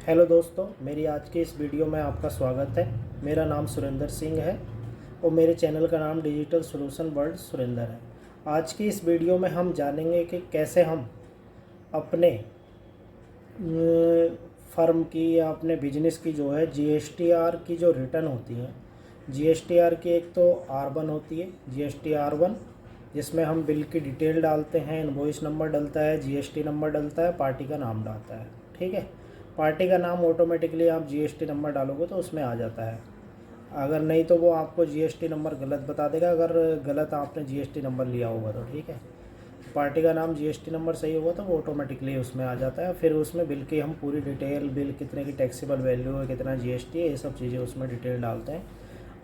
Hello दोस्तों, मेरी आज की इस वीडियो में आपका स्वागत है। मेरा नाम सुरेंद्र सिंह है और मेरे चैनल का नाम डिजिटल सॉल्यूशन वर्ल्ड सुरेंद्र है। आज की इस वीडियो में हम जानेंगे कि कैसे हम अपने फर्म की या अपने बिजनेस की जो है जीएसटीआर की जो रिटर्न होती है, जीएसटीआर की एक तो R1 होती है, GST-R1, जिसमें हम बिल की डिटेल डालते हैं, इनवॉइस नंबर डलता है, जीएसटी नंबर डलता है, पार्टी का नाम डालता है। ठीक है, पार्टी का नाम ऑटोमेटिकली आप जीएसटी नंबर डालोगे तो उसमें आ जाता है। अगर नहीं तो वो आपको जीएसटी नंबर गलत बता देगा, अगर गलत आपने जीएसटी नंबर लिया होगा तो। ठीक है, पार्टी का नाम जीएसटी नंबर सही होगा तो वो ऑटोमेटिकली उसमें आ जाता है। फिर उसमें बिल की हम पूरी डिटेल, बिल कितने की टैक्सेबल वैल्यू है, कितना जीएसटी है, ये सब चीज़ें उसमें डिटेल डालते हैं।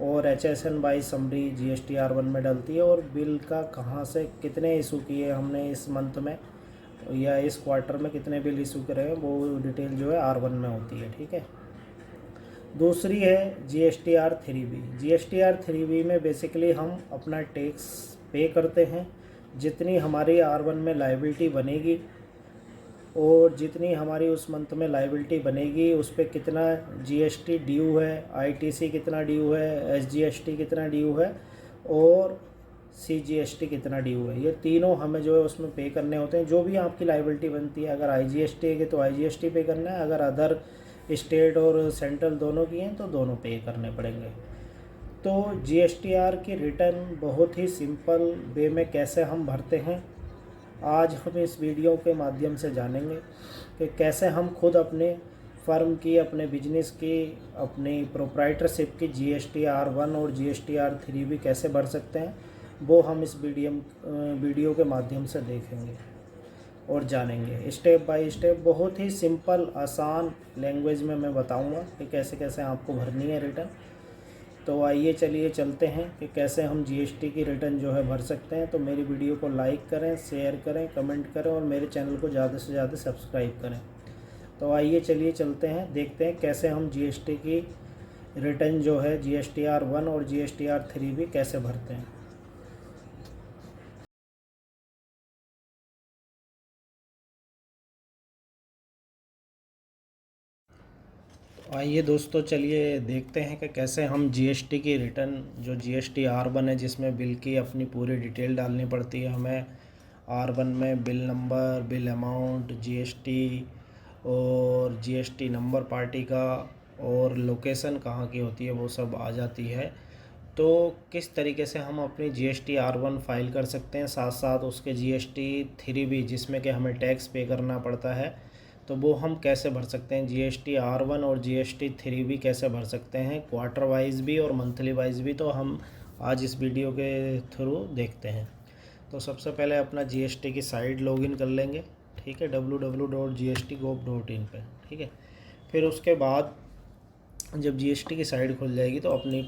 और HSN बाई समरी GST-R1 में डलती है, और बिल का कहाँ से कितने इशू किए हमने इस मंथ में या इस क्वार्टर में कितने बिल इशू करे हैं, वो डिटेल जो है R1 में होती है। ठीक है, दूसरी है GST-R3B। GST-R3B में बेसिकली हम अपना टैक्स पे करते हैं। जितनी हमारी R1 में लाइबिलिटी बनेगी और जितनी हमारी उस मंथ में लाइबिलिटी बनेगी, उस पर कितना जीएसटी ड्यू है, आईटीसी कितना ड्यू है, एसजीएसटी कितना ड्यू है और सीजीएसटी कितना ड्यू है, ये तीनों हमें जो है उसमें पे करने होते हैं। जो भी आपकी लाइबिलिटी बनती है, अगर आईजीएसटी है तो आईजीएसटी पे करना है, अगर अदर स्टेट और सेंट्रल दोनों की हैं तो दोनों पे करने पड़ेंगे। तो जीएसटीआर की रिटर्न बहुत ही सिंपल वे में कैसे हम भरते हैं, आज हम इस वीडियो के माध्यम से जानेंगे कि कैसे हम खुद अपने फर्म की, अपने बिजनेस की, अपनी प्रोप्राइटरशिप की GST-R1 और GST-R3 कैसे भर सकते हैं। वो हम इस वीडियो के माध्यम से देखेंगे और जानेंगे स्टेप बाय स्टेप। बहुत ही सिंपल आसान लैंग्वेज में मैं बताऊंगा कि कैसे कैसे आपको भरनी है रिटर्न। तो आइए चलिए चलते हैं कि कैसे हम जीएसटी की रिटर्न जो है भर सकते हैं। तो मेरी वीडियो को लाइक करें, शेयर करें, कमेंट करें और मेरे चैनल को ज़्यादा से ज़्यादा सब्सक्राइब करें। तो आइए चलिए चलते हैं, देखते हैं कैसे हम जीएसटी की रिटर्न जो है GST-R1 और GST-R3 कैसे भरते हैं। आइए दोस्तों, चलिए देखते हैं कि कैसे हम जीएसटी की रिटर्न, जो GST-R1 है जिसमें बिल की अपनी पूरी डिटेल डालनी पड़ती है हमें। R1 में bill number, bill amount, GST और जीएसटी नंबर पार्टी का, और लोकेशन कहाँ की होती है वो सब आ जाती है। तो किस तरीके से हम अपनी GST-R1 फाइल कर सकते हैं, साथ साथ उसके GST-3 जिसमें कि हमें टैक्स पे करना पड़ता है, तो वो हम कैसे भर सकते हैं। GST-R1 और GST-3 कैसे भर सकते हैं, क्वार्टर वाइज भी और मंथली वाइज भी, तो हम आज इस वीडियो के थ्रू देखते हैं। तो सबसे पहले अपना GST की साइट लॉगिन कर लेंगे। ठीक है, www.gstgov.in पे। ठीक है, फिर उसके बाद जब जीएसटी की साइट खुल जाएगी तो अपनी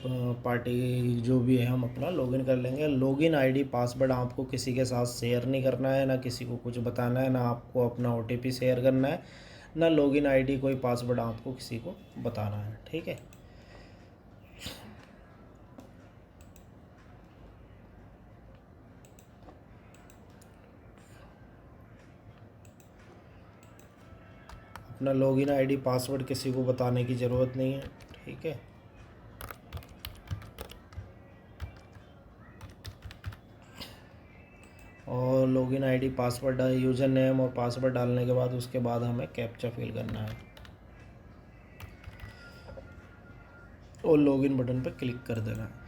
पार्टी जो भी है हम अपना लॉगिन कर लेंगे। लॉगिन आईडी पासवर्ड आपको किसी के साथ शेयर नहीं करना है, ना किसी को कुछ बताना है, ना आपको अपना ओटीपी शेयर करना है, ना लॉगिन आईडी कोई पासवर्ड आपको किसी को बताना है। ठीक है, अपना लॉगिन आईडी पासवर्ड किसी को बताने की ज़रूरत नहीं है। ठीक है, और login ID, password, user name और पासवर्ड डालने के बाद उसके बाद हमें कैप्चा फिल करना है और लॉगिन बटन पर क्लिक कर देना है।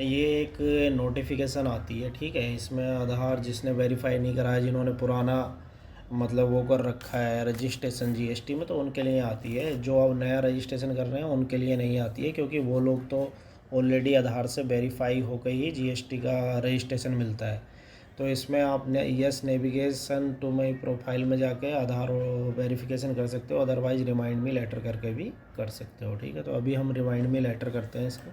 ये एक नोटिफिकेशन आती है। ठीक है, इसमें आधार जिसने वेरीफाई नहीं करा है, जिन्होंने पुराना मतलब वो कर रखा है रजिस्ट्रेशन जीएसटी में, तो उनके लिए आती है। जो अब नया रजिस्ट्रेशन कर रहे हैं उनके लिए नहीं आती है, क्योंकि वो लोग तो ऑलरेडी आधार से वेरीफाई होकर ही जीएसटी का रजिस्ट्रेशन मिलता है। तो इसमें आप yes navigation to my profile में जाके आधार वेरिफिकेशन कर सकते हो, अदरवाइज रिमाइंड मी लेटर करके भी कर सकते हो। ठीक है, तो अभी हम रिमाइंड मी लेटर करते हैं इसको।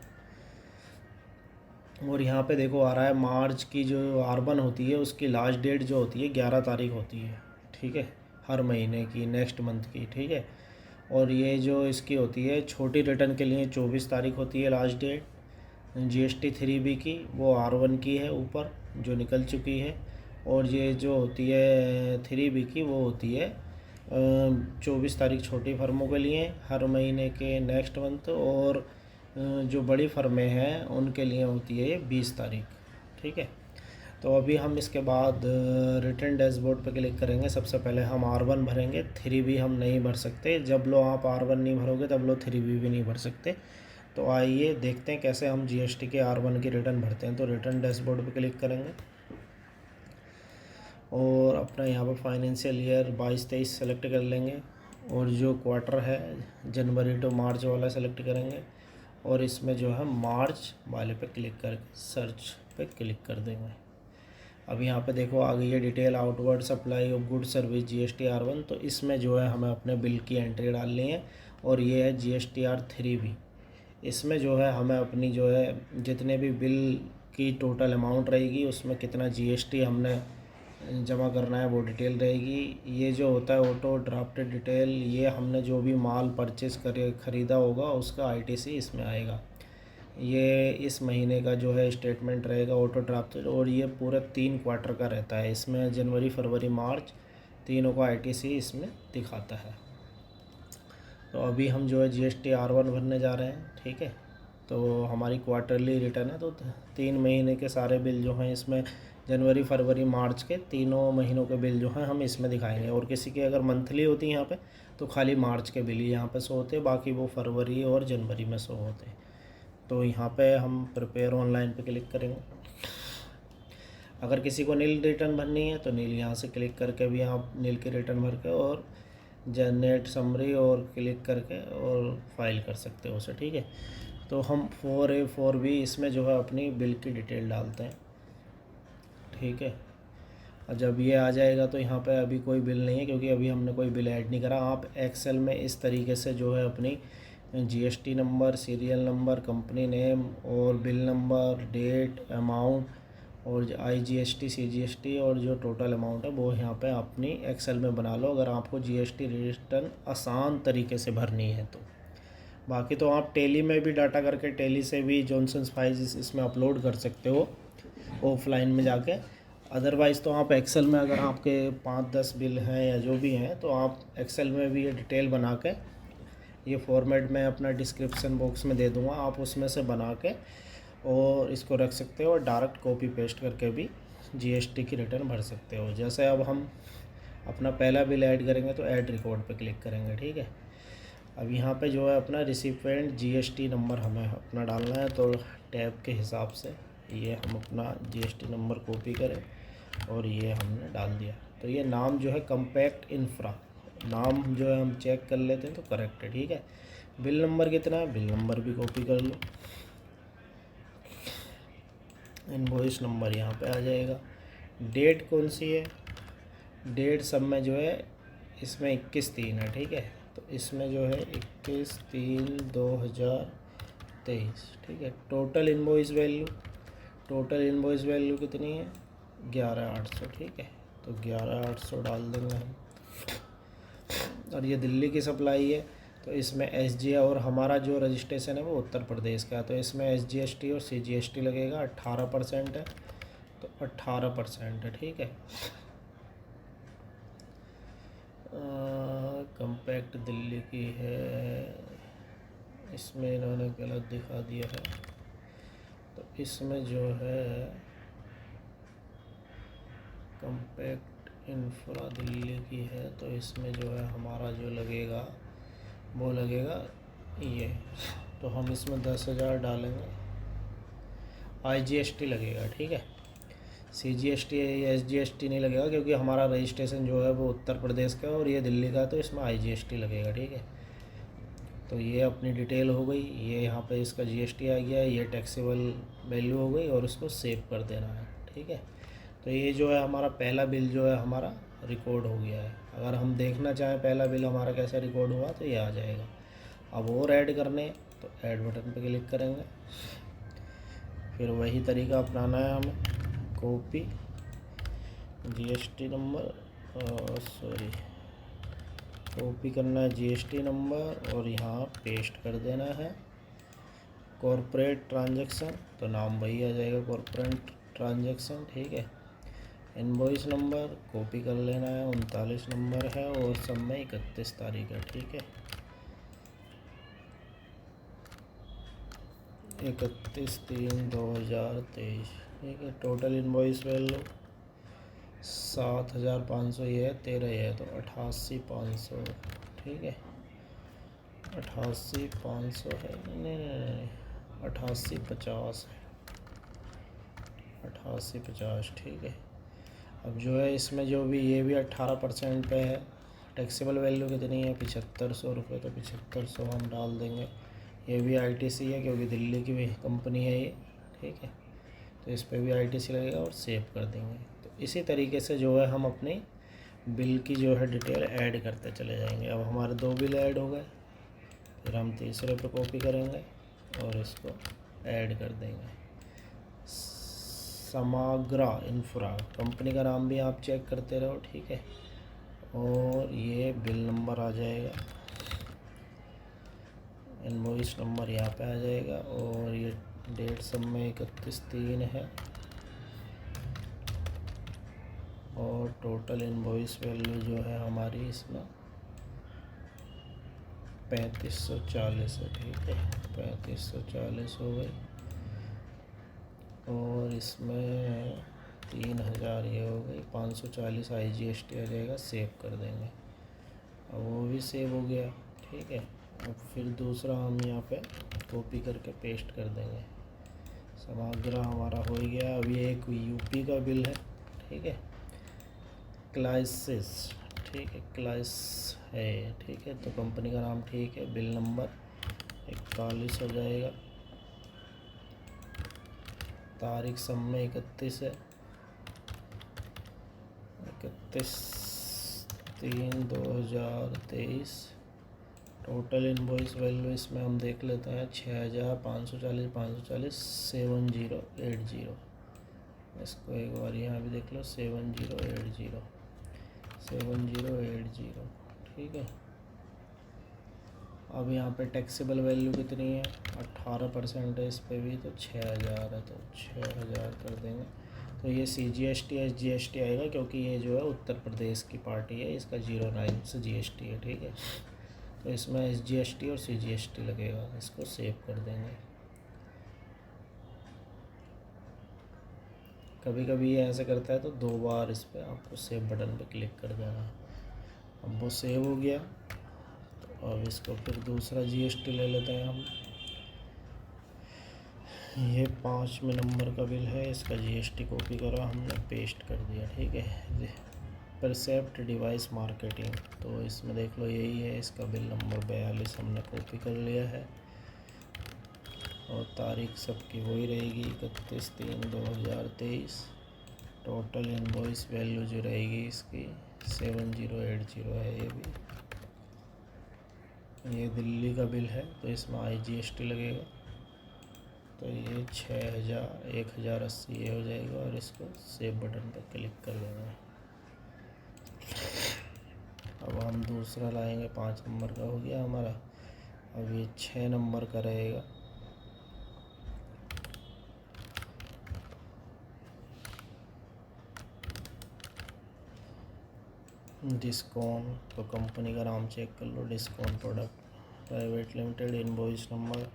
और यहाँ पे देखो आ रहा है मार्च की जो R1 होती है उसकी लास्ट डेट जो होती है 11 तारीख होती है। ठीक है, हर महीने की, नेक्स्ट मंथ की। ठीक है, और ये जो इसकी होती है छोटी रिटर्न के लिए 24 तारीख होती है लास्ट डेट। GST-3 की वो R1 की है ऊपर जो निकल चुकी है, और ये जो होती है 3B की वो होती है 24 तारीख छोटी फर्मों के लिए हर महीने के नेक्स्ट मंथ, और जो बड़ी फर्में हैं उनके लिए होती है ये 20 तारीख। ठीक है, तो अभी हम इसके बाद रिटर्न डैशबोर्ड पर क्लिक करेंगे। सबसे पहले हम R1 भरेंगे, 3B हम नहीं भर सकते। जब लो आप R1 नहीं भरोगे तब लो 3B भी नहीं भर सकते। तो आइए देखते हैं कैसे हम GST के R1 की रिटर्न भरते हैं। तो रिटर्न डैशबोर्ड पर क्लिक करेंगे और अपना यहाँ पर फाइनेंशियल ईयर 22-23 सेलेक्ट कर लेंगे, और जो क्वार्टर है जनवरी टू मार्च वाला सेलेक्ट करेंगे, और इसमें जो है मार्च वाले पे क्लिक करके सर्च पे क्लिक कर देंगे। अब यहाँ पे देखो आ गई है detail outward supply of good service GST R1। तो इसमें जो है हमें अपने बिल की एंट्री डालनी है, और ये है GSTR 3B। इसमें जो है हमें अपनी जो है जितने भी बिल की टोटल अमाउंट रहेगी उसमें कितना GST हमने जमा करना है वो डिटेल रहेगी। ये जो होता है ऑटो ड्राफ्टेड डिटेल, ये हमने जो भी माल परचेज़ करे ख़रीदा होगा उसका ITC इसमें आएगा। ये इस महीने का जो है स्टेटमेंट रहेगा ऑटो ड्राफ्टेड, और ये पूरा 3 क्वार्टर का रहता है। इसमें जनवरी फरवरी मार्च तीनों का ITC इसमें दिखाता है। तो अभी हम जो है GST R1 भरने जा रहे हैं। ठीक है, तो हमारी क्वार्टरली रिटर्न है, तो 3 महीने के सारे बिल जो हैं इसमें जनवरी फरवरी मार्च के तीनों महीनों के बिल जो हैं हम इसमें दिखाएंगे। और किसी की अगर मंथली होती है यहाँ पे तो खाली मार्च के बिल ही यहाँ पे शो होते हैं, बाकी वो फरवरी और जनवरी में शो होते हैं। तो यहाँ पे हम प्रिपेयर ऑनलाइन पे क्लिक करेंगे। अगर किसी को नील रिटर्न भरनी है तो नील यहाँ से क्लिक करके भी आप नील की रिटर्न भर के और जनरेट समरी और क्लिक करके और फाइल कर सकते हो उसे। ठीक है, तो हम 4A 4B इसमें जो है अपनी बिल की डिटेल डालते हैं। ठीक है, और जब ये आ जाएगा तो यहाँ पे अभी कोई बिल नहीं है क्योंकि अभी हमने कोई बिल ऐड नहीं करा। आप एक्सेल में इस तरीके से जो है अपनी GST number, serial number, company name और बिल नंबर, डेट, अमाउंट और IGST CGST और जो टोटल अमाउंट है वो यहाँ पे अपनी एक्सेल में बना लो, अगर आपको GST रिटर्न आसान तरीके से भरनी है तो। बाकी तो आप टेली में भी डाटा करके टेली से भी जॉनसन्स फाइल्स इसमें अपलोड कर सकते हो ऑफलाइन में जाके। अदरवाइज़ तो आप एक्सेल में अगर आपके 5-10 बिल हैं या जो भी हैं तो आप एक्सेल में भी ये डिटेल बना के, ये फॉर्मेट मैं अपना डिस्क्रिप्शन बॉक्स में दे दूँगा, आप उसमें से बना के और इसको रख सकते हो और डायरेक्ट कॉपी पेस्ट करके भी GST की रिटर्न भर सकते हो। जैसे अब हम अपना पहला बिल ऐड करेंगे तो ऐड रिकॉर्ड पे क्लिक करेंगे। ठीक है, अब यहाँ पे जो है अपना रिसिपेंट GST नंबर हमें अपना डालना है, तो टैब के हिसाब से ये हम अपना GST नंबर कॉपी करें और ये हमने डाल दिया। तो ये नाम जो है कम्पैक्ट इंफ्रा नाम जो है हम चेक कर लेते हैं तो करेक्ट है। ठीक है, बिल नंबर कितना है, बिल नंबर भी कॉपी कर लो, इनवॉइस नंबर यहाँ पे आ जाएगा। डेट कौन सी है, डेट सब में जो है इसमें 21/3 है। ठीक है, तो इसमें जो है 21/3/2023। ठीक है, टोटल इनवॉइस वैल्यू कितनी है, 11,800। ठीक है, तो 11,800 डाल देंगे हम। और ये दिल्ली की सप्लाई है तो इसमें SG और हमारा जो रजिस्ट्रेशन है वो उत्तर प्रदेश का है, तो इसमें SGST और CGST लगेगा। 18% है तो 18% है। ठीक है, कम्पैक्ट दिल्ली की है, इसमें इन्होंने गलत दिखा दिया है। तो इसमें जो है कम्पैक्ट इंफ्रा दिल्ली की है तो इसमें जो है हमारा जो लगेगा वो लगेगा ये, तो हम इसमें 10,000 डालेंगे। IGST लगेगा। ठीक है, CGST या SGST नहीं लगेगा क्योंकि हमारा रजिस्ट्रेशन जो है वो उत्तर प्रदेश का है और ये दिल्ली का, तो इसमें IGST लगेगा। ठीक है, तो ये अपनी डिटेल हो गई, ये यहाँ पे इसका GST आ गया, ये टैक्सेबल वैल्यू हो गई और उसको सेव कर देना है। ठीक है, तो ये जो है हमारा पहला बिल जो है हमारा रिकॉर्ड हो गया है। अगर हम देखना चाहें पहला बिल हमारा कैसे रिकॉर्ड हुआ तो ये आ जाएगा। अब और ऐड करने तो ऐड बटन पे क्लिक करेंगे, फिर वही तरीका अपनाना है हमें, कॉपी GST नंबर कॉपी करना है GST नंबर और यहाँ पेस्ट कर देना है। कॉर्पोरेट ट्रांजैक्शन तो नाम वही आ जाएगा, कॉर्पोरेट ट्रांजैक्शन। ठीक है, इनवॉइस नंबर कॉपी कर लेना है, 39 नंबर है और सब में 31 तारीख है। ठीक है, 31/3/2023। ठीक है, टोटल इनवॉइस वैल्यू 7,500 ये है, 13 ये है, तो 88,500। ठीक है, 88,500 है, नहीं 88,50 है, 88,50। ठीक है, अब जो है इसमें जो भी ये भी 18% पे है। टैक्सेबल वैल्यू कितनी है? 7,500 रुपये, तो 7,500 हम डाल देंगे। ये भी आईटीसी है क्योंकि दिल्ली की भी कंपनी है ये। ठीक है, तो इस पर भी आईटीसी लगेगा और सेव कर देंगे। तो इसी तरीके से जो है हम अपनी बिल की जो है डिटेल ऐड करते चले जाएंगे। अब हमारे 2 बिल ऐड हो गए, फिर हम तीसरे पे कॉपी करेंगे और इसको ऐड कर देंगे। समाग्रा इंफ्रा कंपनी का नाम भी आप चेक करते रहो। ठीक है, और ये बिल नंबर आ जाएगा, इनवॉइस नंबर यहाँ पे आ जाएगा, और ये डेट सब में 31/3 है, और टोटल इनवॉइस वैल्यू जो है हमारी इसमें 3540 है। ठीक है, 3540 हो गई, और इसमें 3,000 ये हो गई, 540 IGST आ जाएगा। सेव कर देंगे, अब वो भी सेव हो गया। ठीक है, अब फिर दूसरा हम यहाँ पे कॉपी करके पेस्ट कर देंगे। समग्र हमारा हो ही गया। अभी एक यूपी का बिल है। ठीक है, क्लाइसिस। ठीक है, क्लाइस है। ठीक है, तो कंपनी का नाम ठीक है, बिल नंबर 41 हो जाएगा, तारीख सब में 31 है, 31/3/2023। टोटल इनवॉइस वैल्यू इसमें हम देख लेते हैं 6,540 7080। इसको एक बार यहाँ भी देख लो, 7080। ठीक है, अब यहाँ पे टैक्सेबल वैल्यू कितनी है? 18% है इस पर भी, तो 6,000 है, तो 6,000 कर देंगे। तो ये CGST SGST आएगा क्योंकि ये जो है उत्तर प्रदेश की पार्टी है, इसका 09 से GST है। ठीक है, तो इसमें SGST और CGST लगेगा। इसको सेव कर देंगे। कभी कभी ये ऐसे करता है, तो 2 बार इस पर आपको सेव बटन पे क्लिक कर देना। अब वो सेव हो गया, तो अब इसको फिर दूसरा GST ले लेते हैं हम। ये 5वें नंबर का बिल है, इसका GST कॉपी करा हमने, पेस्ट कर दिया। ठीक है, परसेप्ट डिवाइस मार्केटिंग, तो इसमें देख लो यही है, इसका बिल नंबर 42 हमने कॉपी कर लिया है, और तारीख सबकी वही रहेगी 31/3/2023। टोटल इनवॉइस वैल्यू जो रहेगी इसकी 7080 है। ये भी ये दिल्ली का बिल है, तो इसमें IGST लगेगा, तो ये 1,080 ये हो जाएगा, और इसको सेव बटन पर क्लिक कर देना। अब हम दूसरा लाएंगे, 5 नंबर का हो गया हमारा। अब ये 6 नंबर का रहेगा। डिस्काउंट, तो कंपनी का नाम चेक कर लो, discount product private limited. Invoice number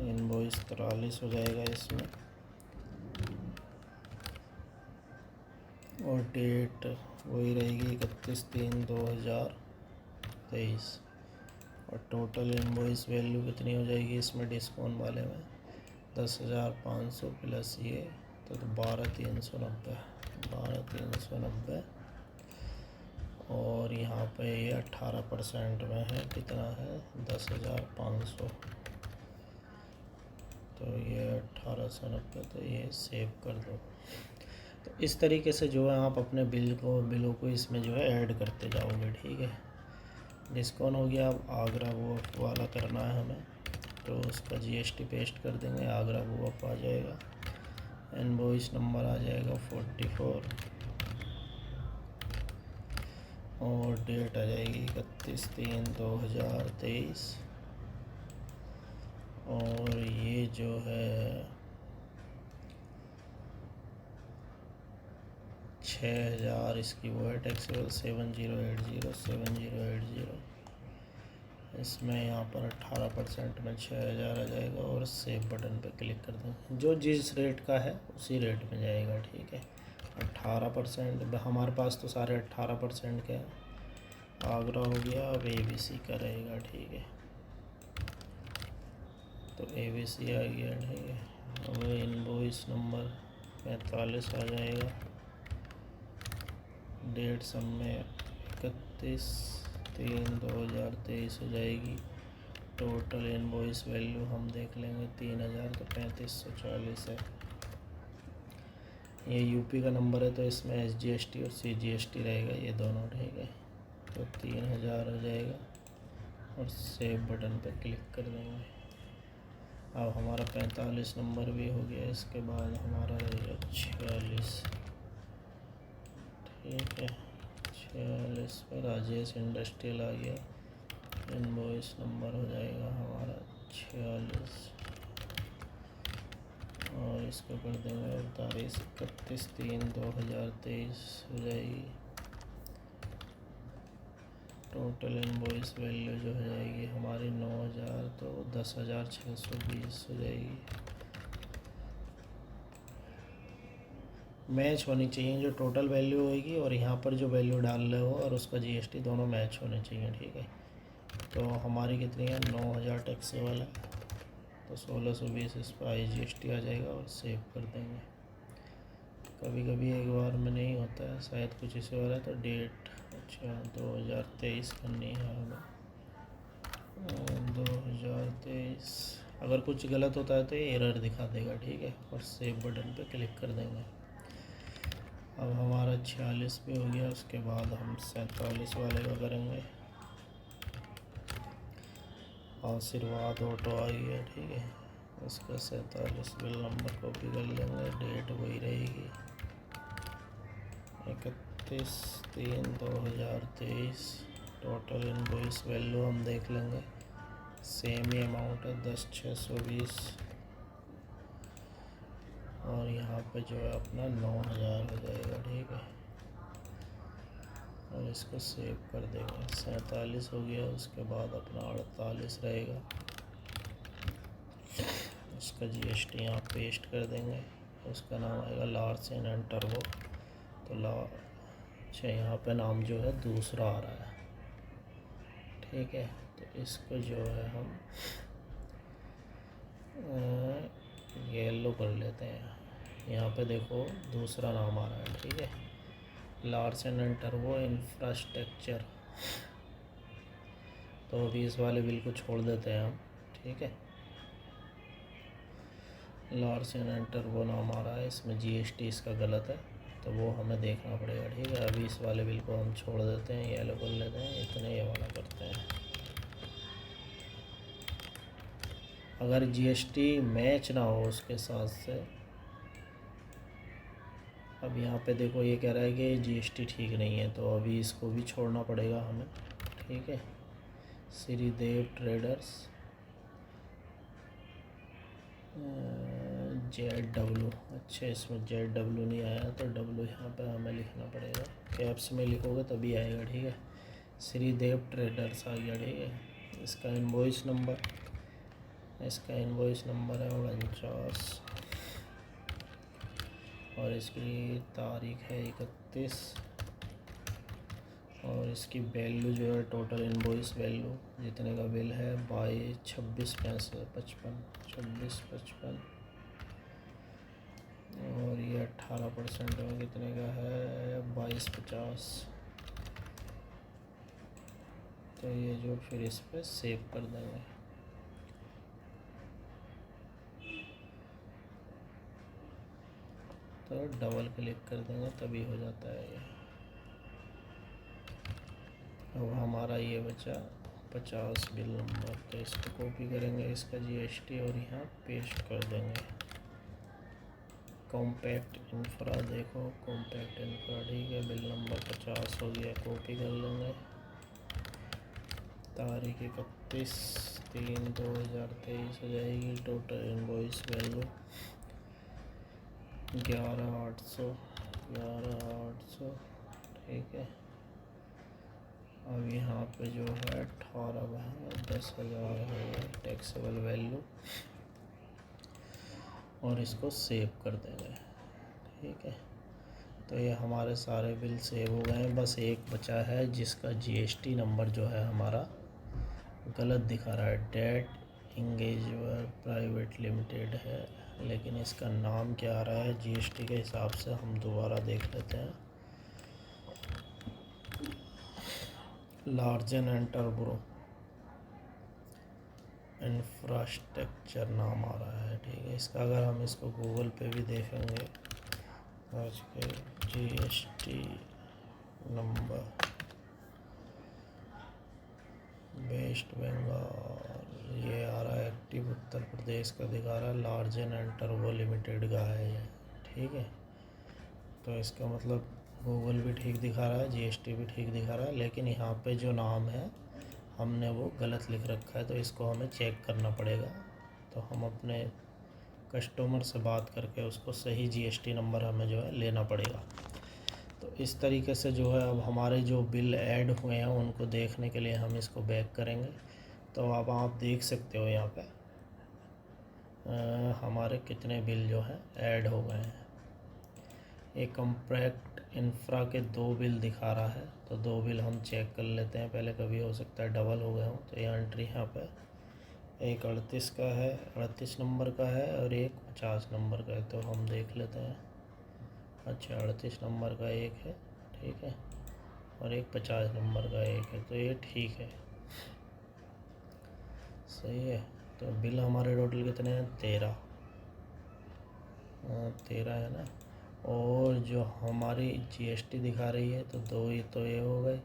invoice 43 हो जाएगा इसमें, और डेट वही रहेगी 31/3/2023। और टोटल इनवॉइस वैल्यू कितनी हो जाएगी इसमें डिस्काउंट वाले में? 10,500 प्लस ये, तो 12,390। और यहाँ पे ये 18% में है, कितना है? 10,500, तो ये 1,890, तो ये सेव कर दो। तो इस तरीके से जो है आप अपने बिलों को इसमें जो है ऐड करते जाओगे। ठीक है, डिस्काउंट हो गया। अब आगरा वो वाला करना है हमें, तो उसका GST पेस्ट कर देंगे, आगरा वो आ जाएगा। इनवॉइस नंबर आ जाएगा 44, और डेट आ जाएगी 31/3/2023। और ये जो है 6000 इसकी वो है टैक्सेबल 7080 इसमें यहाँ पर 18% में 6000 आ जाएगा और सेव बटन पर क्लिक कर दें। जो जिस रेट का है उसी रेट में जाएगा, ठीक है। 18% हमारे पास तो सारे 18% के हैं। आगरा हो गया, अब ABC का रहेगा, ठीक है। तो ABC आ गया, ठीक है। अब इनवॉइस नंबर 45 आ जाएगा। डेट सब में 31/3/2023 हो जाएगी। टोटल इनवॉइस वैल्यू हम देख लेंगे 3000, तो 3540 है। ये यूपी का नंबर है तो इसमें SGST और CGST रहेगा, ये दोनों रहेगा। तो 3000 हो जाएगा और सेव बटन पर क्लिक कर देंगे। अब हमारा 45 नंबर भी हो गया। इसके बाद हमारा रहेगा 46, ठीक है। 46 पर राजेश इंडस्ट्रियल आ गया। इनवॉइस नंबर हो जाएगा हमारा 46 और इसको कर देंगे तारीख 31/3/2023 हो जाएगी। टोटल इनवॉइस वैल्यू जो हो जाएगी हमारी 9000, तो 10,620 हो जाएगी। मैच होनी चाहिए जो टोटल वैल्यू होगी और यहाँ पर जो वैल्यू डाल रहे हो और उसका GST दोनों मैच होने चाहिए, ठीक है। तो हमारी कितनी है 9000 टैक्सेबल है, तो 1620 इस पर IGST आ जाएगा और सेव कर देंगे। कभी कभी एक बार में नहीं होता है, शायद कुछ इसे हो रहा है। तो डेट अच्छा 2023 करनी है हमें। 2023 अगर कुछ गलत होता है तो ये एरर दिखा देगा, ठीक है। और सेव बटन पे क्लिक कर देंगे। अब हमारा 46 भी हो गया। उसके बाद हम 47 वाले का करेंगे। आशीर्वाद ऑटो आ गया, ठीक है। उसका 47 बिल नंबर कॉपी कर लेंगे। डेट वही रहेगी 31/3/2023। टोटल इनवॉइस वैल्यू हम देख लेंगे, सेम ही अमाउंट है 10,620 और यहाँ पे जो है अपना 9000 हो जाएगा, ठीक है। और इसको सेव कर देंगे। 47 हो गया। उसके बाद अपना 48 रहेगा। उसका GST यहाँ पेस्ट कर देंगे। उसका नाम आएगा लार्सन एंड टर्बो। तो अच्छा यहाँ पे नाम जो है दूसरा आ रहा है, ठीक है। तो इसको जो है हम येलो कर लेते हैं। यहाँ पे देखो दूसरा नाम आ रहा है, ठीक है। Larsen and turbo infrastructure. तो अभी इस वाले बिल को छोड़ देते हैं हम, ठीक है। लार्सन एंड टर्बो नाम आ रहा है, इसमें GST इसका गलत है तो वो हमें देखना पड़ेगा, ठीक है। अभी इस वाले बिल को हम छोड़ देते हैं, येलो कर लेते हैं। इतने ये वाला करते हैं। अगर GST मैच ना हो उसके साथ से, अब यहाँ पे देखो ये कह रहा है कि GST ठीक नहीं है, तो अभी इसको भी छोड़ना पड़ेगा हमें, ठीक है। श्रीदेव ट्रेडर्स ZW, अच्छा इसमें ZW नहीं आया तो W यहाँ पे हमें लिखना पड़ेगा। कैप्स में लिखोगे तभी आएगा, ठीक है। श्रीदेव ट्रेडर्स आ गया, ठीक है। इसका इनवॉइस नंबर है 49 और इसकी तारीख है 31 और इसकी वैल्यू जो है टोटल इनवॉइस वैल्यू जितने का बिल है 26 और ये 18% में कितने का है 2250। तो ये जो फिर इस पर सेव कर देंगे। तो डबल क्लिक कर देंगे तभी हो जाता है ये। अब हमारा ये बचा 50 बिल नंबर, तो इसको कॉपी करेंगे, इसका GST और यहाँ पेस्ट कर देंगे। कॉम्पैक्ट इंफ्रा देखो, कॉम्पैक्ट इंफ्रा, ठीक है। बिल नंबर 50 हो गया, कॉपी कर लेंगे। तारीख 31/3/2023 हो जाएगी। टोटल इनवॉइस वैल्यू 11,800 11,800, ठीक है। अब यहाँ पे जो है 18 है, 10,000 है टैक्सेबल वैल्यू, और इसको सेव कर देंगे, ठीक है। तो ये हमारे सारे बिल सेव हो गए हैं, बस एक बचा है जिसका जीएसटी नंबर जो है हमारा गलत दिखा रहा है, डेट इंगेजर प्राइवेट लिमिटेड है, लेकिन इसका नाम क्या आ रहा है जीएसटी के हिसाब से हम दोबारा देख लेते हैं। लार्जन एंड टर्बो इंफ्रास्ट्रक्चर नाम आ रहा है, ठीक है। इसका अगर हम इसको गूगल पे भी देखेंगे, आज के जीएसटी नंबर वेस्ट बंगाल, ये आ रहा है एक्टिव उत्तर प्रदेश का दिखा रहा है, लार्जन एंड टर्बो लिमिटेड का है ये, ठीक है। तो इसका मतलब गूगल भी ठीक दिखा रहा है, जीएसटी भी ठीक दिखा रहा है, लेकिन यहाँ पे जो नाम है हमने वो गलत लिख रखा है, तो इसको हमें चेक करना पड़ेगा। तो हम अपने कस्टमर से बात करके उसको सही जीएसटी नंबर हमें जो है लेना पड़ेगा। तो इस तरीके से जो है अब हमारे जो बिल ऐड हुए हैं उनको देखने के लिए हम इसको बैक करेंगे। तो अब आप देख सकते हो यहाँ पे हमारे कितने बिल जो हैं ऐड हो गए हैं। एक कॉम्पैक्ट इंफ्रा के 2 बिल दिखा रहा है, तो 2 बिल हम चेक कर लेते हैं पहले, कभी हो सकता है डबल हो गए हों। तो ये एंट्री यहाँ पे एक 38 का है, 38 नंबर का है, और एक 50 नंबर का है, तो हम देख लेते हैं। अच्छा, 38 नंबर का एक है, ठीक है, और एक 50 नंबर का एक है, तो ये ठीक है, सही है। तो बिल हमारे टोटल कितने हैं? 13 है ना। और जो हमारी जीएसटी दिखा रही है तो 2 ही, तो ये हो गए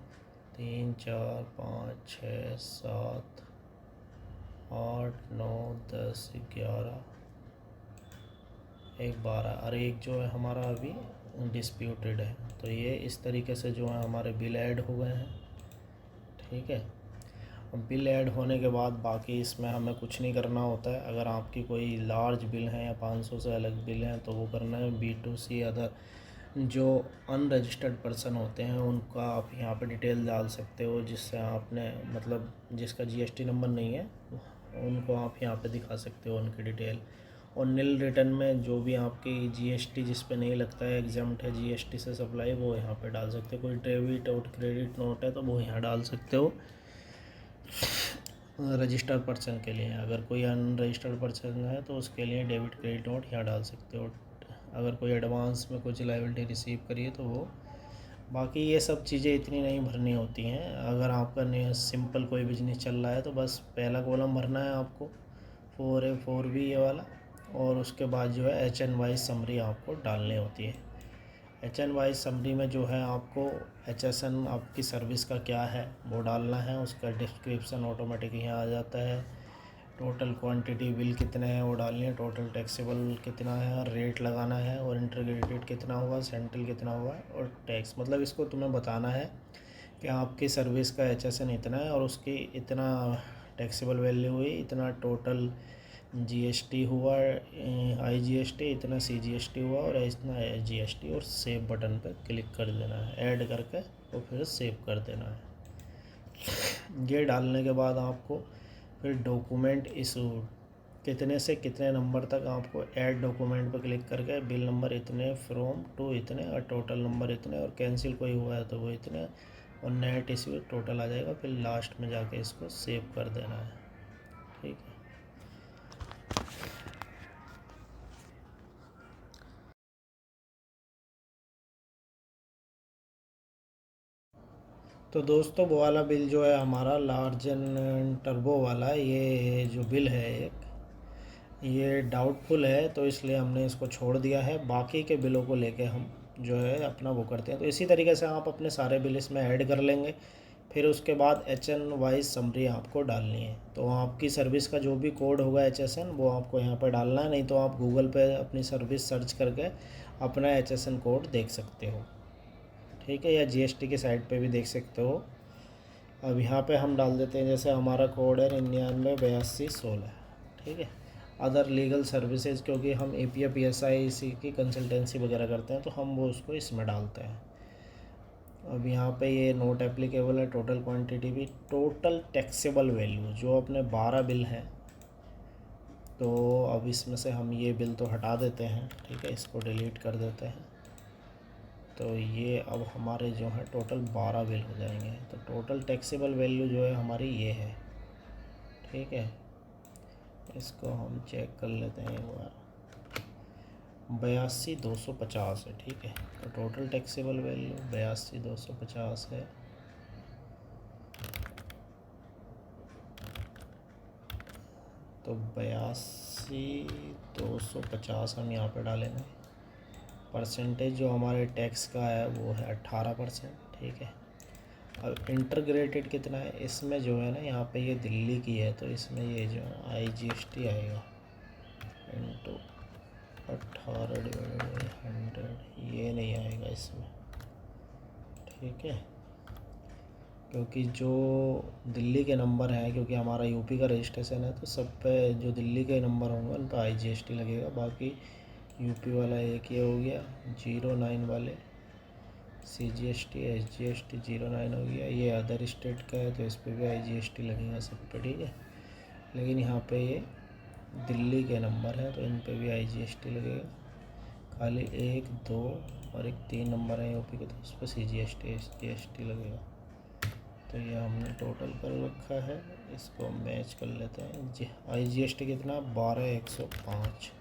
3 4 5 6 7 8 9 10 11 एक 12, और एक जो है हमारा अभी डिस्प्यूटेड है। तो ये इस तरीके से जो है हमारे बिल ऐड हो गए हैं, ठीक है। अब बिल ऐड होने के बाद बाकी इसमें हमें कुछ नहीं करना होता है। अगर आपकी कोई लार्ज बिल हैं या 500 से अलग बिल हैं तो वो करना है। B2C अदर जो अनरजिस्टर्ड पर्सन होते हैं उनका आप यहाँ पे डिटेल डाल सकते हो, जिससे आपने मतलब जिसका जीएसटी नंबर नहीं है उनको आप यहाँ पे दिखा सकते हो उनकी डिटेल। और नील रिटर्न में जो भी आपकी जीएसटी जिस पे नहीं लगता है, एग्जाम्प्ट है जीएसटी से सप्लाई, वो यहाँ पे डाल सकते हो। कोई डेबिट और क्रेडिट नोट है तो वो यहाँ डाल सकते हो रजिस्टर्ड पर्सन के लिए। अगर कोई अनरजिस्टर्ड पर्सन है तो उसके लिए डेबिट क्रेडिट नोट यहाँ डाल सकते हो। अगर कोई एडवांस में कुछ लायबिलिटी रिसीव करिए तो वो, बाकी ये सब चीज़ें इतनी नहीं भरनी होती हैं। अगर आपका सिंपल कोई बिजनेस चल रहा है तो बस पहला कॉलम भरना है आपको 4A 4B ये वाला, और उसके बाद जो है HN समरी आपको डालनी होती है। HN समरी में जो है आपको HSN आपकी सर्विस का क्या है वो डालना है, उसका डिस्क्रिप्शन ऑटोमेटिक यहाँ आ जाता है। टोटल क्वांटिटी बिल कितने हैं वो डालनी है, टोटल टैक्सेबल कितना है, रेट लगाना है, और इंटीग्रेटेड कितना हुआ, सेंट्रल कितना हुआ, और टैक्स। मतलब इसको तुम्हें बताना है कि आपकी सर्विस का HSN इतना है और उसकी इतना टैक्सेबल वैल्यू हुई, इतना टोटल जीएसटी हुआ, IGST इतना, CGST हुआ, और इतना GST, और सेव बटन पर क्लिक कर देना है, ऐड करके और फिर सेव कर देना है। ये डालने के बाद आपको फिर डॉक्यूमेंट इशू कितने से कितने नंबर तक आपको ऐड डॉक्यूमेंट पर क्लिक करके बिल नंबर इतने फ्रॉम टू इतने और टोटल नंबर इतने, और कैंसिल कोई हुआ है तो वो इतने, और नेट इशू टोटल आ जाएगा। फिर लास्ट में जाके इसको सेव कर देना है, ठीक है। तो दोस्तों वो वाला बिल जो है हमारा लार्जन टर्बो वाला, ये जो बिल है एक, ये डाउटफुल है, तो इसलिए हमने इसको छोड़ दिया है। बाकी के बिलों को लेके हम जो है अपना वो करते हैं। तो इसी तरीके से आप अपने सारे बिल इसमें ऐड कर लेंगे। फिर उसके बाद HN समरी आपको डालनी है। तो आपकी सर्विस का जो भी कोड होगा HSN वो आपको यहाँ पर डालना है, नहीं तो आप गूगल पे अपनी सर्विस सर्च करके अपना HSN कोड देख सकते हो, ठीक है, या GST की साइट पे भी देख सकते हो। अब यहाँ पे हम डाल देते हैं, जैसे हमारा कोड है 99 82 16, ठीक है। अदर लीगल सर्विसेज, क्योंकि हम APF PSI की कंसल्टेंसी वगैरह करते हैं तो हम वो उसको इसमें डालते हैं। अब यहाँ पे ये नोट एप्लीकेबल है, टोटल क्वांटिटी भी, टोटल टैक्सेबल वैल्यू जो अपने 12 बिल हैं, तो अब इसमें से हम ये बिल तो हटा देते हैं, ठीक है, इसको डिलीट कर देते हैं। तो ये अब हमारे जो है टोटल 12 बिल हो जाएंगे। तो टोटल टैक्सेबल वैल्यू जो है हमारी ये है, ठीक है। इसको हम चेक कर लेते हैं एक बार, 82,250 है, ठीक है। तो टोटल टैक्सेबल वैल्यू 82,250 है। तो 82,250 हम यहाँ पे डालेंगे। परसेंटेज जो हमारे टैक्स का है वो है 18%, ठीक है। अब इंटरग्रेटेड कितना है, इसमें जो है ना यहाँ पे ये दिल्ली की है, तो इसमें ये जो IGST आएगा इंटू 18/100, ये नहीं आएगा इसमें, ठीक है। क्योंकि जो दिल्ली के नंबर हैं, क्योंकि हमारा यूपी का रजिस्ट्रेशन है, तो सब पे जो दिल्ली के नंबर होंगे उन पर IGST लगेगा। बाकी यूपी वाला एक ये हो गया, 09 वाले CGST SGST 09 हो गया। ये अदर स्टेट का है तो इस पर भी IGST लगेगा सब पे, ठीक है। लेकिन यहाँ पे ये दिल्ली के नंबर है तो इन पे भी IGST लगेगा। खाली 1, 2 और 3 नंबर है यूपी के, तो उस पर CGST SGST लगेगा। तो ये हमने टोटल कर रखा है, इसको मैच कर लेते हैं। IGST कितना, 12,105,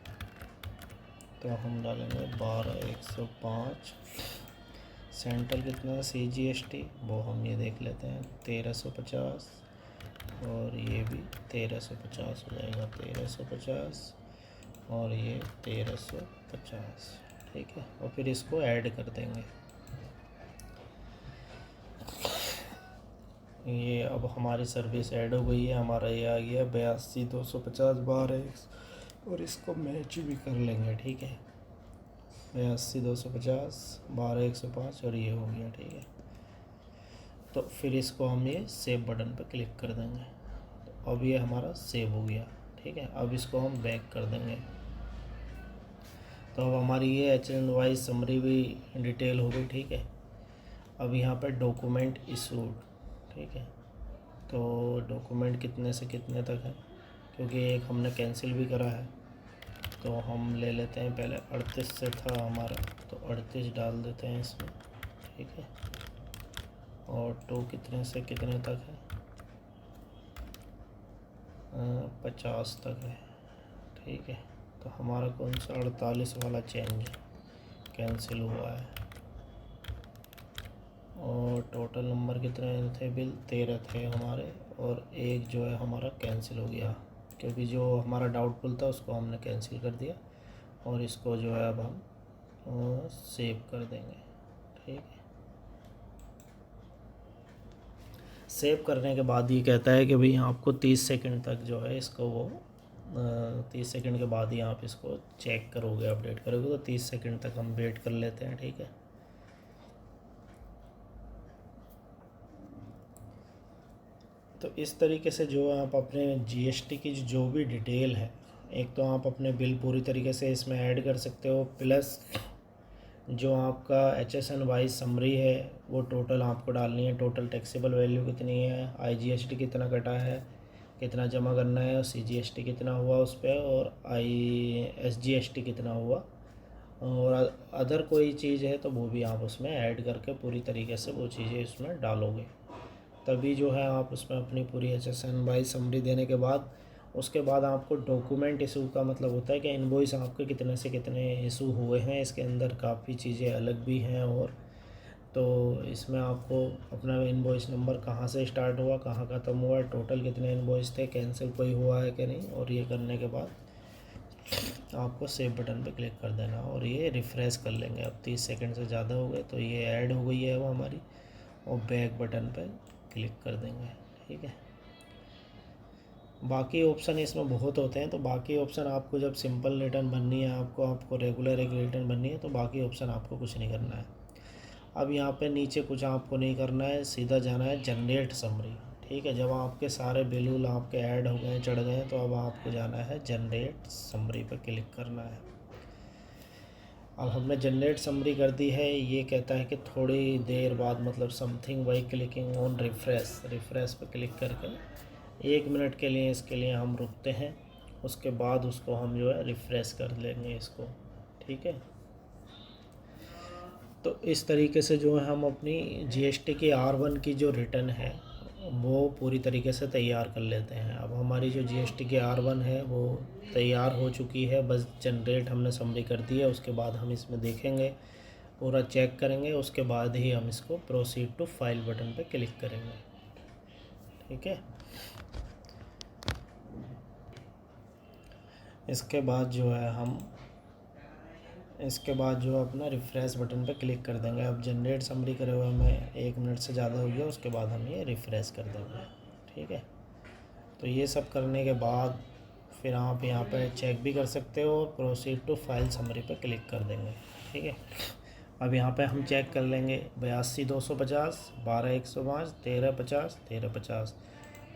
तो हम डालेंगे 12,105। सेंट्रल कितना है CGST, वो हम ये देख लेते हैं, 1,350, और ये भी 1,350 हो जाएगा, 1,350 और ये 1,350, ठीक है। और फिर इसको ऐड कर देंगे। ये अब हमारी सर्विस ऐड हो गई है, हमारा ये आ गया 82,250 12, और इसको मैच भी कर लेंगे, ठीक है। 82,250 12,105 और ये हो गया, ठीक है। तो फिर इसको हम ये सेव बटन पर क्लिक कर देंगे। तो अब ये हमारा सेव हो गया, ठीक है। अब इसको हम बैक कर देंगे। तो अब हमारी ये HN वाइज समरी भी डिटेल हो गई, ठीक है। अब यहाँ पर डॉक्यूमेंट इशूड, ठीक है। तो डॉक्यूमेंट कितने से कितने तक है, क्योंकि एक हमने कैंसिल भी करा है, तो हम ले लेते हैं पहले 38 से था हमारा, तो 38 डाल देते हैं इसमें, ठीक है। और 2 कितने से कितने तक है, 50 तक है, ठीक है। तो हमारा कौन सा 48 वाला चेंज कैंसिल हुआ है। और टोटल नंबर कितने थे बिल, 13 थे हमारे, और एक जो है हमारा कैंसिल हो गया, क्योंकि जो हमारा डाउटफुल था उसको हमने कैंसिल कर दिया। और इसको जो है अब हम सेव कर देंगे, ठीक है। सेव करने के बाद ये कहता है कि भाई आपको 30 सेकंड तक जो है इसको वो 30 सेकंड के बाद ही आप इसको चेक करोगे, अपडेट करोगे। तो 30 सेकंड तक हम वेट कर लेते हैं, ठीक है। तो इस तरीके से जो आप अपने GST की जो भी डिटेल है, एक तो आप अपने बिल पूरी तरीके से इसमें ऐड कर सकते हो, प्लस जो आपका HSN वाइज समरी है वो टोटल आपको डालनी है। टोटल टैक्सेबल वैल्यू कितनी है, IGST कितना कटा है, कितना जमा करना है, और CGST कितना हुआ उस पर, और SGST कितना हुआ, और अदर कोई चीज़ है तो वो भी आप उसमें ऐड करके पूरी तरीके से वो चीज़ें उसमें डालोगे। तभी जो है आप उसमें अपनी पूरी HSN वाइज समरी देने के बाद, उसके बाद आपको डॉक्यूमेंट इशू का मतलब होता है कि इनवॉइस आपके कितने से कितने इशू हुए हैं। इसके अंदर काफ़ी चीज़ें अलग भी हैं, और तो इसमें आपको अपना इनवॉइस नंबर कहाँ से स्टार्ट हुआ, कहाँ ख़त्म हुआ, टोटल कितने इनवॉइस थे, कैंसिल कोई हुआ है कि नहीं, और ये करने के बाद आपको सेव बटन पे क्लिक कर देना, और ये रिफ़्रेश कर लेंगे। अब 30 सेकंड से ज़्यादा हो गए तो ये ऐड हो गई है वो हमारी, और बैक बटन पे क्लिक कर देंगे, ठीक है। बाकी ऑप्शन इसमें बहुत होते हैं, तो बाकी ऑप्शन आपको जब सिंपल रिटर्न बननी है, आपको रेगुलर एक रिटर्न बननी है, तो बाकी ऑप्शन आपको कुछ नहीं करना है। अब यहाँ पे नीचे कुछ आपको नहीं करना है, सीधा जाना है जनरेट समरी, ठीक है। जब आपके सारे बिल आपके ऐड हो गए, चढ़ गए, तो अब आपको जाना है जनरेट समरी पर क्लिक करना है। अब हमने जनरेट समरी कर दी है। ये कहता है कि थोड़ी देर बाद मतलब something by clicking on refresh पर क्लिक करके 1 मिनट के लिए इसके लिए हम रुकते हैं। उसके बाद उसको हम जो है रिफ़्रेश कर लेंगे इसको, ठीक है। तो इस तरीके से जो है हम अपनी जीएसटी की R1 की जो रिटर्न है वो पूरी तरीके से तैयार कर लेते हैं। अब हमारी जो जीएसटी की R1 है वो तैयार हो चुकी है, बस जनरेट हमने समरी कर दी है। उसके बाद हम इसमें देखेंगे, पूरा चेक करेंगे, उसके बाद ही हम इसको प्रोसीड टू फाइल बटन पे क्लिक करेंगे, ठीक है। इसके बाद जो है अपना रिफ़्रेश बटन पे क्लिक कर देंगे। अब जनरेट समरी करे हुए हमें 1 मिनट से ज़्यादा हो गया, उसके बाद हम ये रिफ़्रेश कर देंगे, ठीक है। तो ये सब करने के बाद फिर आप यहाँ पे चेक भी कर सकते हो, प्रोसीड टू फाइल समरी पे क्लिक कर देंगे, ठीक है। अब यहाँ पे हम चेक कर लेंगे 82,250, 12,105, 13,50, 13,50,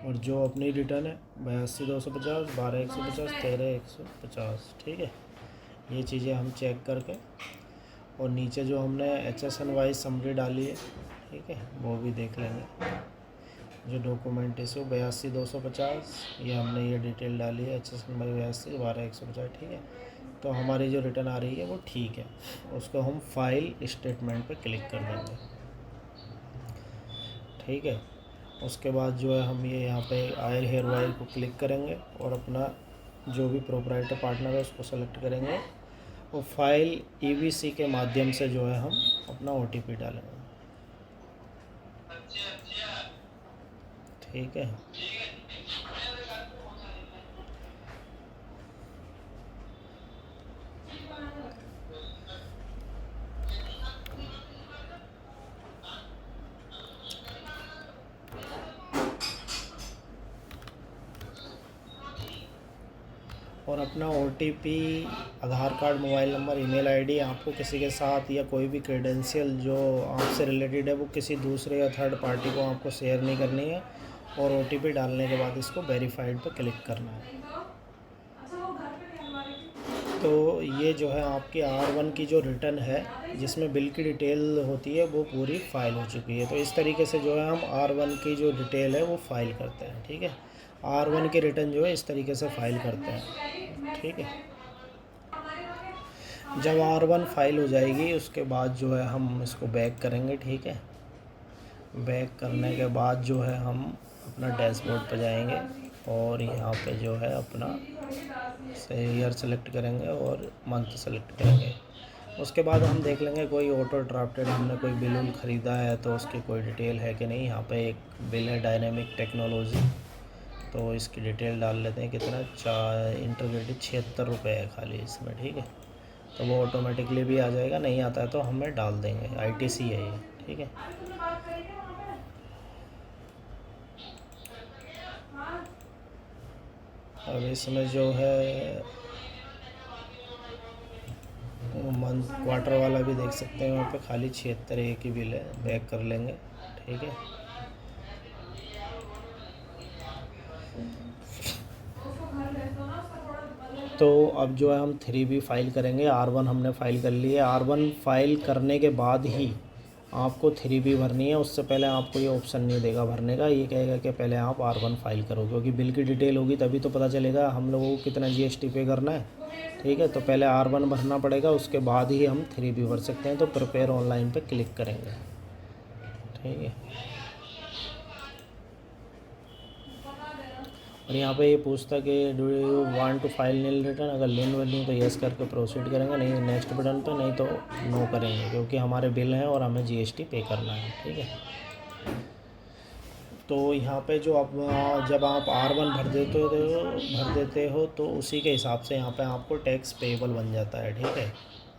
और जो अपनी रिटर्न है 82,250, 12,150, 13,150, ठीक है। ये चीज़ें हम चेक करके, और नीचे जो हमने HSN वाइज समरी डाली है, ठीक है, वो भी देख लेंगे। जो डॉक्यूमेंट इशू 82,250, ये हमने ये डिटेल डाली है, HSN बाई 82, 12,150, ठीक है। तो हमारी जो रिटर्न आ रही है वो ठीक है। उसको हम फाइल स्टेटमेंट पे क्लिक कर देंगे, ठीक है। उसके बाद जो है हम ये यहाँ पे आयर हेयर वायर को क्लिक करेंगे और अपना जो भी प्रोप्राइटर पार्टनर है उसको सेलेक्ट करेंगे, और फाइल EVC के माध्यम से जो है हम अपना OTP डालेंगे, ठीक है। और अपना OTP, Aadhaar card, mobile number, email ID आपको किसी के साथ या कोई भी क्रेडेंशियल जो आपसे रिलेटेड है वो किसी दूसरे या थर्ड पार्टी को आपको शेयर नहीं करनी है। और OTP डालने के बाद इसको वेरीफाइड पर क्लिक करना है। तो ये जो है आपकी R1 की जो रिटर्न है जिसमें बिल की डिटेल होती है वो पूरी फाइल हो चुकी है। तो इस तरीके से जो है हम R1 की जो डिटेल है वो फाइल करते हैं, ठीक है। R1 की रिटर्न जो है इस तरीके से फाइल करते हैं, ठीक है। जब R1 फाइल हो जाएगी उसके बाद जो है हम इसको बैक करेंगे, ठीक है। बैक करने के बाद जो है हम अपना डैशबोर्ड पर जाएंगे और यहाँ पे जो है अपना ईयर सेलेक्ट करेंगे और मंथ सेलेक्ट करेंगे। उसके बाद हम देख लेंगे कोई ऑटो ड्राफ्टेड हमने कोई बिल ख़रीदा है तो उसकी कोई डिटेल है कि नहीं। यहाँ पे एक बिल है डायनेमिक टेक्नोलॉजी, तो इसकी डिटेल डाल लेते हैं। कितना इंटीग्रेटेड 76 रुपये है खाली इसमें, ठीक है। तो वो ऑटोमेटिकली भी आ जाएगा, नहीं आता है तो हमें डाल देंगे। ITC है ये, ठीक है। अब इसमें जो है मंथ क्वार्टर वाला भी देख सकते हैं, वहाँ पे खाली 76 एक ही बिल है। बैक कर लेंगे, ठीक है। तो अब जो है हम 3B फाइल करेंगे। R1 हमने फाइल कर ली है। R1 फाइल करने के बाद ही आपको 3B भरनी है। उससे पहले आपको ये ऑप्शन नहीं देगा भरने का, ये कहेगा कि पहले आप R1 फाइल करो, क्योंकि बिल की डिटेल होगी तभी तो पता चलेगा हम लोगों को कितना GST पे करना है, ठीक है। तो पहले R1 भरना पड़ेगा, उसके बाद ही हम 3B भर सकते हैं। तो प्रिपेयर ऑनलाइन पे क्लिक करेंगे, ठीक है। और यहाँ पे ये पूछता कि do you want to file nil return, अगर नील वाली तो यस करके प्रोसीड करेंगे, नहीं नेक्स्ट बटन पे, नहीं तो नो करेंगे, क्योंकि हमारे बिल हैं और हमें GST पे करना है, ठीक है। तो यहाँ पे जो आप जब आप R1 भर देते हो तो उसी के हिसाब से यहाँ पे आपको टैक्स पेएबल बन जाता है, ठीक है।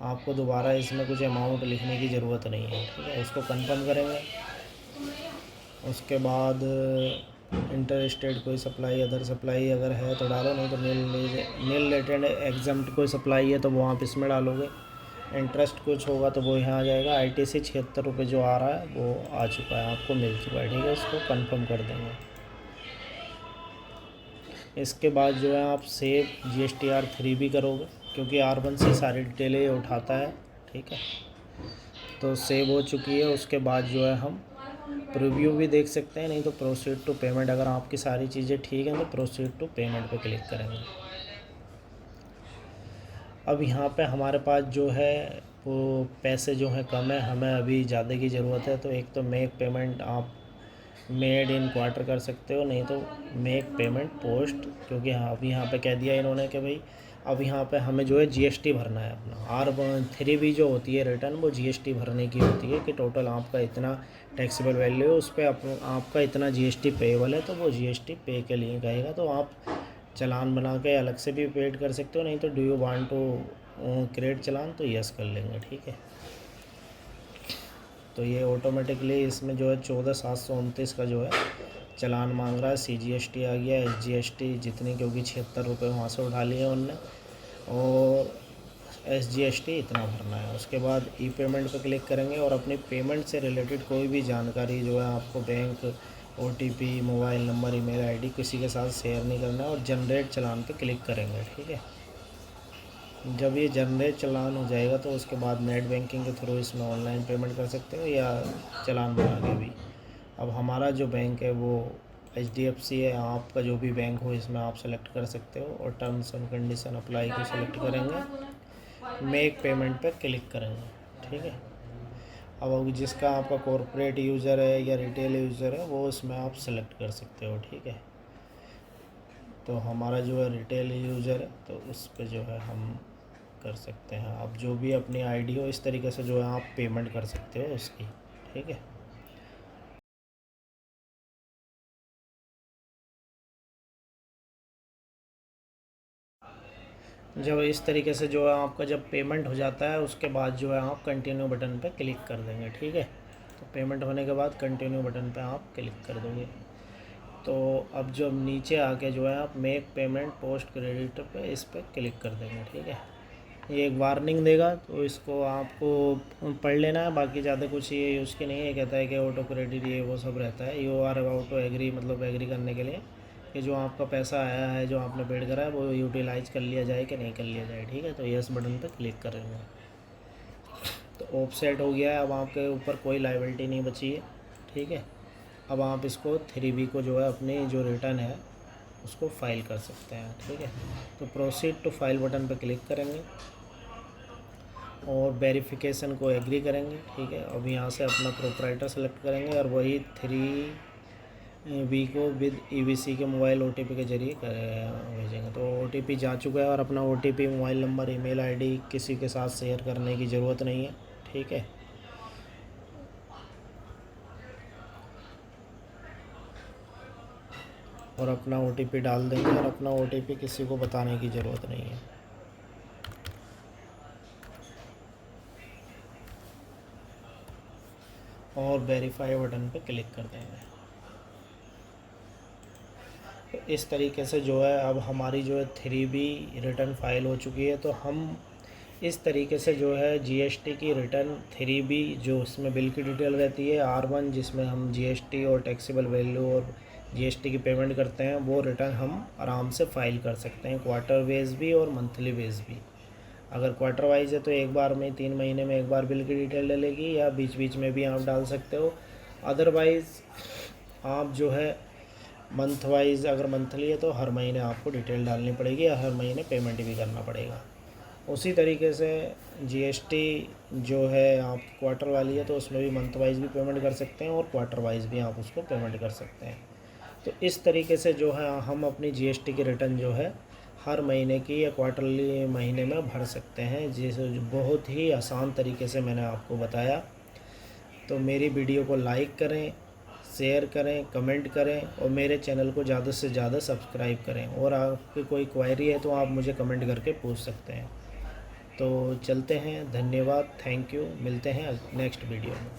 आपको दोबारा इसमें कुछ अमाउंट लिखने की ज़रूरत नहीं है, ठीक है। इसको कंफर्म करेंगे। उसके बाद इंटर स्टेट कोई सप्लाई, अदर सप्लाई अगर है तो डालो, नहीं तो नील रिलेटेड एग्जम्प्ट कोई सप्लाई है तो वो आप इसमें डालोगे। इंटरेस्ट कुछ होगा तो वो यहाँ आ जाएगा। ITC 76 रुपये जो आ रहा है वो आ चुका है, आपको मिल चुका है, ठीक है। इसको कंफर्म कर देंगे। इसके बाद जो है आप सेव GSTR3 भी करोगे, क्योंकि R1 से सारी डिटेलें ये उठाता है। ठीक है, तो सेव हो चुकी है। उसके बाद जो है हम प्रीव्यू भी देख सकते हैं, नहीं तो प्रोसीड टू पेमेंट। अगर आपकी सारी चीज़ें ठीक हैं तो प्रोसीड टू पेमेंट पे क्लिक करेंगे। अब यहाँ पे हमारे पास जो है वो पैसे जो हैं कम है, हमें अभी ज़्यादा की ज़रूरत है। तो एक तो मेक पेमेंट आप मेड इन क्वार्टर कर सकते हो, नहीं तो मेक पेमेंट पोस्ट, क्योंकि हाँ अभी यहाँ पे कह दिया इन्होंने कि भाई अब यहाँ पे हमें जो है GST भरना है अपना। R3 जो होती है रिटर्न, वो GST भरने की होती है कि टोटल आपका इतना टैक्सेबल वैल्यू है, उस पर आपका इतना GST पेएबल है, तो वो GST पे के लिए कहेगा। तो आप चालान बना के अलग से भी पेड कर सकते हो, नहीं तो do you want to create challan, तो यस कर लेंगे। ठीक है, तो ये ऑटोमेटिकली इसमें जो है 14,729 का जो है चालान मांग रहा है। CGST आ गया, SGST जितनी, क्योंकि 76 रुपये वहाँ से उठा लिए उनने, और SGST इतना भरना है। उसके बाद ई पेमेंट पर क्लिक करेंगे और अपनी पेमेंट से रिलेटेड कोई भी जानकारी जो है आपको bank, OTP, mobile number, email ID किसी के साथ शेयर नहीं करना है, और जनरेट चालान पे क्लिक करेंगे। ठीक है, जब ये जनरेट चालान हो जाएगा तो उसके बाद नेट बैंकिंग के थ्रू इसमें ऑनलाइन पेमेंट कर सकते हो या चालान बना के भी। अब हमारा जो बैंक है वो HDFC है, आपका जो भी बैंक हो इसमें आप सेलेक्ट कर सकते हो, और टर्म्स एंड कंडीशन अप्लाई को सेलेक्ट करेंगे, मेक पेमेंट पे क्लिक करेंगे। ठीक है, अब जिसका आपका कॉर्पोरेट यूज़र है या रिटेल यूज़र है वो इसमें आप सेलेक्ट कर सकते हो। ठीक है, तो हमारा जो है रिटेल यूज़र है, तो उस पर जो है हम कर सकते हैं। आप जो भी अपनी ID हो इस तरीके से जो है आप पेमेंट कर सकते हो उसकी। ठीक है, जब इस तरीके से जो है आपका जब पेमेंट हो जाता है उसके बाद जो है आप कंटिन्यू बटन पे क्लिक कर देंगे। ठीक है, तो पेमेंट होने के बाद कंटिन्यू बटन पे आप क्लिक कर दोगे। तो अब जब नीचे आके जो है आप मेक पेमेंट पोस्ट क्रेडिट पे इस पर क्लिक कर देंगे। ठीक है, ये एक वार्निंग देगा, तो इसको आपको पढ़ लेना है, बाकी ज़्यादा कुछ ये उसकी नहीं है। कहता है कि ऑटो क्रेडिट ये वो सब रहता है, you are about to agree, मतलब एग्री करने के लिए कि जो आपका पैसा आया है, जो आपने पेड करा है, वो यूटिलाइज कर लिया जाए कि नहीं कर लिया जाए। ठीक है, तो यस बटन पर क्लिक करेंगे तो ऑफसेट हो गया है। अब आपके ऊपर कोई लायबिलिटी नहीं बची है। ठीक है, अब आप इसको 3B को जो है अपनी जो रिटर्न है उसको फाइल कर सकते हैं। ठीक है, तो प्रोसीड टू फाइल बटन पर क्लिक करेंगे और वेरिफिकेशन को एग्री करेंगे। ठीक है, अब यहाँ से अपना प्रोप्राइटर सेलेक्ट करेंगे और वही 3B को विद EBC के मोबाइल OTP के जरिए भेजेंगे। तो OTP जा चुका है और अपना OTP, mobile number, email ID किसी के साथ शेयर करने की ज़रूरत नहीं है। ठीक है, और अपना OTP डाल देंगे और अपना OTP किसी को बताने की ज़रूरत नहीं है। और वेरीफाई बटन पे क्लिक कर देंगे। तो इस तरीके से जो है अब हमारी जो है 3B रिटर्न फाइल हो चुकी है। तो हम इस तरीके से जो है GST की रिटर्न 3B, जो इसमें बिल की डिटेल रहती है, R1 जिसमें हम GST और टैक्सेबल वैल्यू और GST की पेमेंट करते हैं, वो रिटर्न हम आराम से फाइल कर सकते हैं, क्वार्टर वेज भी और मंथली वेज भी। अगर क्वार्टर वाइज है तो एक बार में 3 महीने में एक बार बिल की डिटेल डलेगी, या बीच बीच में भी आप डाल सकते हो। अदरवाइज़ आप जो है मंथ वाइज, अगर मंथली है तो हर महीने आपको डिटेल डालनी पड़ेगी या हर महीने पेमेंट भी करना पड़ेगा। उसी तरीके से GST जो है आप क्वार्टर वाली है तो उसमें भी मंथ वाइज भी पेमेंट कर सकते हैं और क्वार्टर वाइज भी आप उसको पेमेंट कर सकते हैं। तो इस तरीके से जो है हम अपनी GST की रिटर्न जो है हर महीने की या क्वार्टरली महीने में भर सकते हैं, जिसे बहुत ही आसान तरीके से मैंने आपको बताया। तो मेरी वीडियो को लाइक करें, शेयर करें, कमेंट करें और मेरे चैनल को ज़्यादा से ज़्यादा सब्सक्राइब करें। और आपकी कोई क्वेरी है तो आप मुझे कमेंट करके पूछ सकते हैं। तो चलते हैं, धन्यवाद, थैंक यू, मिलते हैं नेक्स्ट वीडियो में।